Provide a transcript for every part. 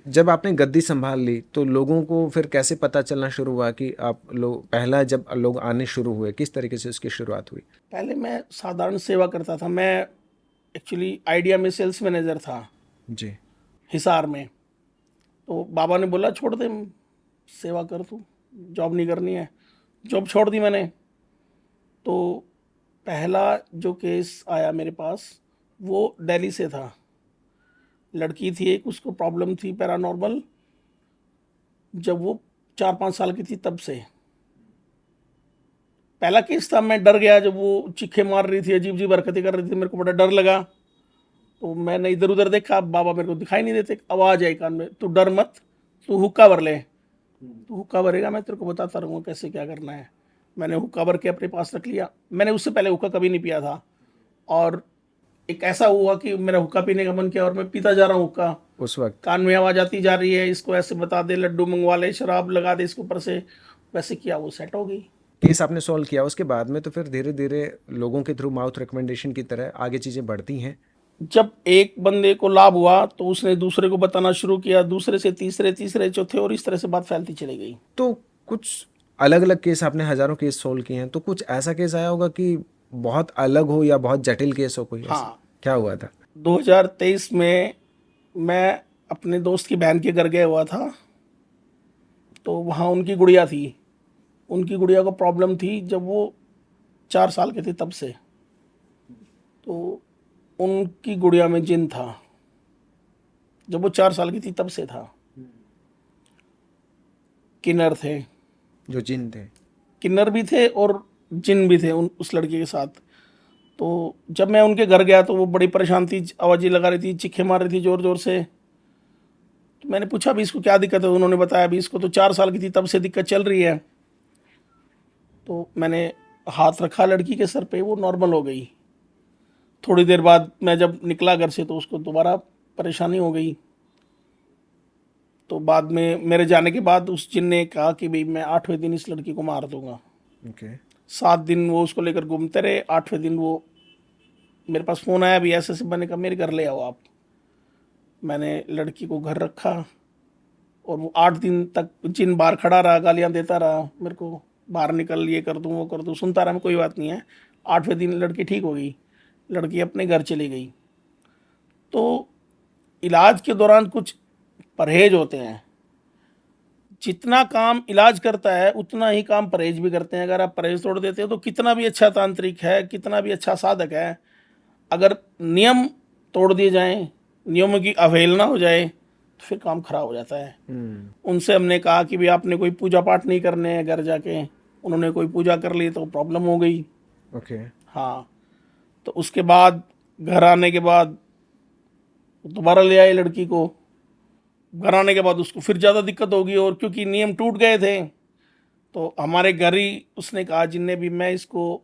जब आपने गद्दी संभाल ली तो लोगों को फिर कैसे पता चलना शुरू हुआ कि आप लोग, पहला जब लोग आने शुरू हुए किस तरीके से उसकी शुरुआत हुई? पहले मैं साधारण सेवा करता था। मैं एक्चुअली आइडिया में सेल्स मैनेजर था, जी। हिसार में। तो बाबा ने बोला छोड़ दे, सेवा कर तू, जॉब नहीं करनी है। जॉब छोड़ दी मैंने। तो पहला जो केस आया मेरे पास वो दिल्ली से था। लड़की थी एक, उसको प्रॉब्लम थी पैरानॉर्मल। जब वो 4-5 साल की थी तब से पहला केस था। मैं डर गया जब वो चीखे मार रही थी, अजीब अजीब हरकतें कर रही थी, मेरे को बड़ा डर लगा। तो मैंने इधर उधर देखा, बाबा मेरे को दिखाई नहीं देते। आवाज़ आई कान में, तू डर मत, तू हुक्का भर ले, तू हुक्का भरेगा मैं तेरे को बताता रहूँगा कैसे क्या करना है। मैंने हुक्का भर के अपने पास रख लिया। मैंने उससे पहले हुक्का कभी नहीं पिया था। और एक ऐसा हुआ कि मेरा हुक्का पीने का मन किया और मैं पीता जा रहा हूँ हुक्का। उस वक्त कान में आवाज़ आती जा रही है, इसको ऐसे बता दे, लड्डू मंगवा ले, शराब लगा दे इसके ऊपर से। वैसे किया, वो सेट हो गई। केस आपने सॉल्व किया, उसके बाद में तो फिर धीरे धीरे लोगों के थ्रू माउथ रिकमेंडेशन की तरह आगे चीज़ें बढ़ती हैं। जब एक बंदे को लाभ हुआ तो उसने दूसरे को बताना शुरू किया, दूसरे से तीसरे, तीसरे चौथे, और इस तरह से बात फैलती चली गई। तो कुछ अलग अलग केस, आपने हज़ारों केस सॉल्व किए हैं, तो कुछ ऐसा केस आया होगा कि बहुत अलग हो या बहुत जटिल केस हो कोई ऐसा? हाँ, क्या हुआ था? 2023 में मैं अपने दोस्त की बहन के घर गया हुआ था। तो वहाँ उनकी गुड़िया थी। उनकी गुड़िया को प्रॉब्लम थी जब वो 4 साल के थे तब से। तो उनकी गुड़िया में जिन था। जब वो 4 साल की थी तब से था। किन्नर थे। जो जिन थे। किन्नर भी थे और जिन भी थे उस लड़के के साथ। तो जब मैं उनके घर गया तो वो बड़ी परेशान थी, आवाज़ें लगा रही थी, चीखें मार रही थी ज़ोर ज़ोर से। तो मैंने पूछा भी इसको क्या दिक्कत है। उन्होंने बताया भी इसको तो 4 साल की थी तब से दिक्कत चल रही है। तो मैंने हाथ रखा लड़की के सर पे, वो नॉर्मल हो गई। थोड़ी देर बाद मैं जब निकला घर से तो उसको दोबारा परेशानी हो गई। तो बाद में मेरे जाने के बाद उस जिन ने कहा कि भाई मैं 8वें दिन इस लड़की को मार दूंगा। ओके। 7 दिन वो उसको लेकर घूमते रहे। 8वें दिन वो मेरे पास फ़ोन आया भी ऐसे ऐसे, मैंने कहा मेरे घर ले आओ आप। मैंने लड़की को घर रखा और वो 8 दिन तक जिन बाहर खड़ा रहा, गालियाँ देता रहा मेरे को, बाहर निकल, ये कर दूँ वो कर दूँ, सुनता रहा मैं, कोई बात नहीं है। 8वें दिन लड़की ठीक हो गई, लड़की अपने घर चली गई। तो इलाज के दौरान कुछ परहेज होते हैं। जितना काम इलाज करता है उतना ही काम परहेज भी करते हैं। अगर आप परहेज तोड़ देते हो तो कितना भी अच्छा तांत्रिक है, कितना भी अच्छा साधक है, अगर नियम तोड़ दिए जाएं, नियमों की अवहेलना हो जाए तो फिर काम खराब हो जाता है। उनसे हमने कहा कि भाई आपने कोई पूजा पाठ नहीं करने हैं घर जाके। उन्होंने कोई पूजा कर ली तो प्रॉब्लम हो गई। ओके। हाँ। तो उसके बाद घर आने के बाद दोबारा ले आए लड़की को। घर आने के बाद उसको फिर ज़्यादा दिक्कत होगी, और क्योंकि नियम टूट गए थे तो हमारे घर ही उसने कहा जिनने भी, मैं इसको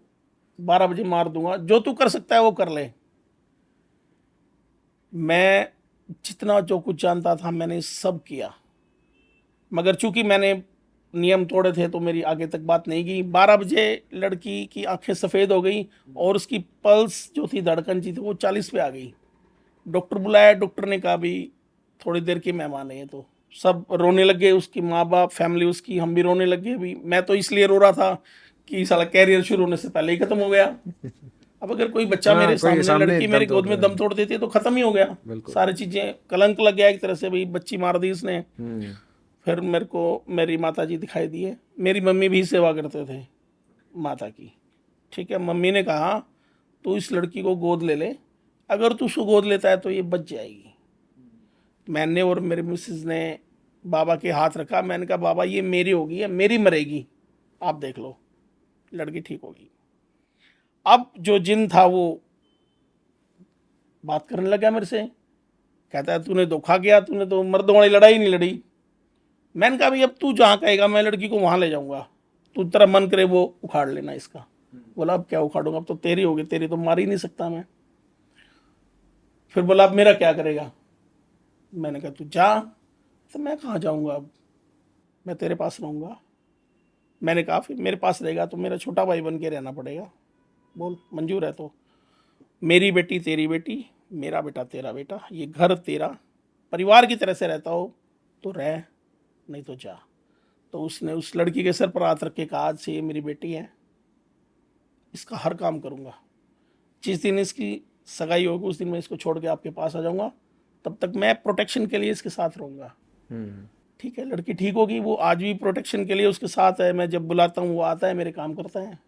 12 बजे मार दूंगा, जो तू कर सकता है वो कर ले। मैं जितना जो कुछ जानता था मैंने सब किया, मगर चूंकि मैंने नियम तोड़े थे तो मेरी आगे तक बात नहीं गई। 12 बजे लड़की की आंखें सफ़ेद हो गई और उसकी पल्स जो थी, धड़कन जी थी, वो 40 पे आ गई। डॉक्टर बुलाया, डॉक्टर ने कहा भी थोड़ी देर की मेहमान है ये। तो सब रोने लगे, उसकी माँ बाप, फैमिली उसकी, हम भी रोने लगे। भी मैं तो इसलिए रो रहा था कि साला कैरियर शुरू होने से पहले ही खत्म हो गया। अब अगर कोई बच्चा हाँ, मेरे कोई सामने, सामने लड़की दम मेरी तोड़ गोद में रहा दम है। तोड़ देती है तो खत्म ही हो गया। बिल्कुल। सारी चीज़ें, कलंक लग गया एक तरह से, भाई बच्ची मार दी इसने। फिर मेरे को मेरी माता जी दिखाई दिए। मेरी मम्मी भी सेवा करते थे माता की। ठीक है, मम्मी ने कहा तू इस लड़की को गोद ले ले, अगर तू उसको गोद लेता है तो ये बच जाएगी। मैंने और मेरे मिसेज ने बाबा के हाथ रखा। मैंने कहा बाबा ये मेरी होगी, या मेरी मरेगी, आप देख लो। लड़की ठीक होगी। अब जो जिन था वो बात करने लगा मेरे से। कहता है तूने धोखा किया, तूने तो मर्दों वाली लड़ाई नहीं लड़ी। मैंने कहा भाई अब तू जहाँ कहेगा मैं लड़की को वहाँ ले जाऊँगा, तू तेरा मन करे वो उखाड़ लेना इसका। बोला अब क्या उखाड़ूंगा, अब तो तेरी होगी, तेरी तो मार ही नहीं सकता मैं। फिर बोला अब मेरा क्या करेगा। मैंने कहा तू जा। तो मैं कहाँ जाऊँगा अब, मैं तेरे पास रहूँगा। मैंने कहा फिर मेरे पास रहेगा तो मेरा छोटा भाई बन के रहना पड़ेगा। बोल मंजूर है तो। मेरी बेटी तेरी बेटी, मेरा बेटा तेरा बेटा, ये घर तेरा, परिवार की तरह से रहता हो। तो रह, नहीं तो जा। तो उसने उस लड़की के सर पर हाथ रख के कहा, आज से ये मेरी बेटी है, इसका हर काम करूँगा, जिस दिन इसकी सगाई होगी उस दिन मैं इसको छोड़ के आपके पास आ जाऊँगा, तब तक मैं प्रोटेक्शन के लिए इसके साथ रहूँगा। ठीक है, लड़की ठीक होगी, वो आज भी प्रोटेक्शन के लिए उसके साथ है, मैं जब बुलाता हूँ वो आता है, मेरे काम करता है।